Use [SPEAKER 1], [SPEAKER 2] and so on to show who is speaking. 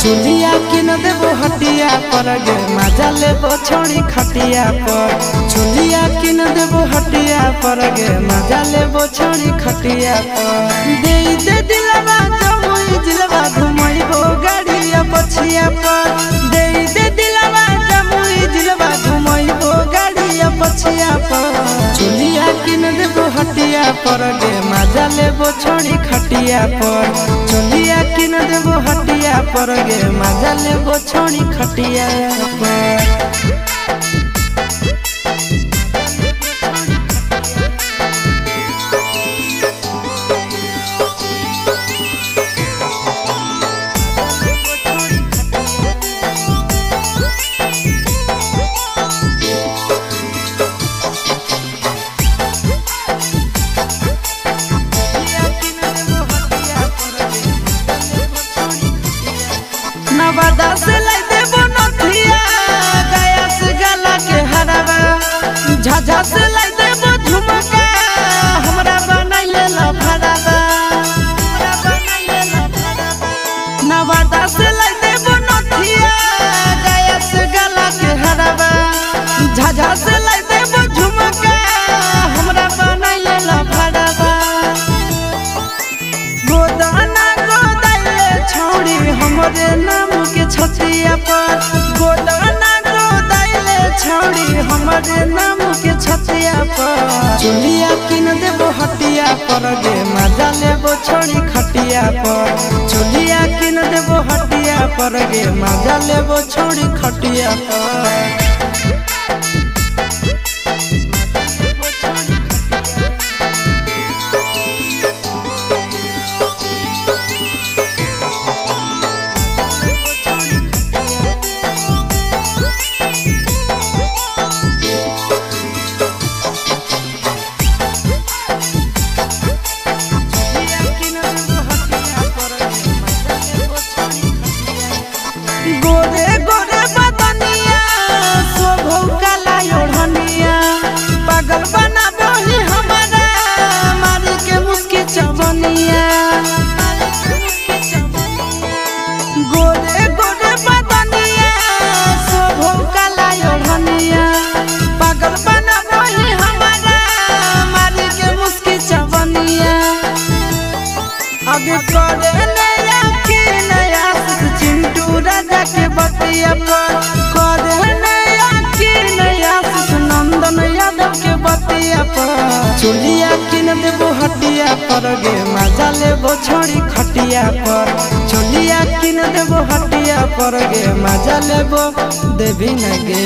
[SPEAKER 1] चुलिया किन देबो हटिया पर गे मजा लेबो छोड़ी खटिया पर। चुलिया किन देबो हटिया पर गे मजा लेबो छोड़ी खटिया पर। दे दे दिलवा जमुई जिलवा घुमैबो गाड़िया पछिया पर। दे दे दिलवा जमुई जिलवा घुमैबो गाड़िया पछिया पर। चुलिया किन देबो हटिया पर गे मजा लेबो छोड़ी खटिया पर। चुलिया किन देबो हटिया पर गे मजा लेबो छोड़ी खटिया पर। नवादा से लाई देबो नथिया गया से गला के हरावा। झाझा से लाई देबो झुमका हमरा बनाइले लफड़ावा। नवादा से लाई देबो नथिया गया से गला के हरावा। झाझा से लाई देबो झुमका हमरा बनाइले लफड़ावा। गोदाना गोदाइले छौड़ी हमरे नाम के छतिया पर। गोदाना गोदाइले छौड़ी हमरे नाम के छतिया पर। चुलिया किन देबो हटिया पर गे मजा लेबो छोड़ी खटिया पर। चुलिया किन देबो हटिया पर गे मजा लेबो छोड़ी खटिया पर। गोरे गोरे बदनिया शोभो काला ओढ़निया पागल बना बोही हमारा मारी के मुस्की चवनिया। गोरे गोरे बदनिया शोभो काला ओढ़निया पागल बना बोही हमारा मारी के मुस्की चवनिया। आगे करे नया की नया चिंटू राजा के बतिया पर। करे नया की नया नंदन यादव के बतिया पर। चुलिया किन देबो हटिया पर गे मजा लेबो छोड़ी खटिया पर। चुलिया किन देबो हटिया पर गे मजा लेबो देवी न गे।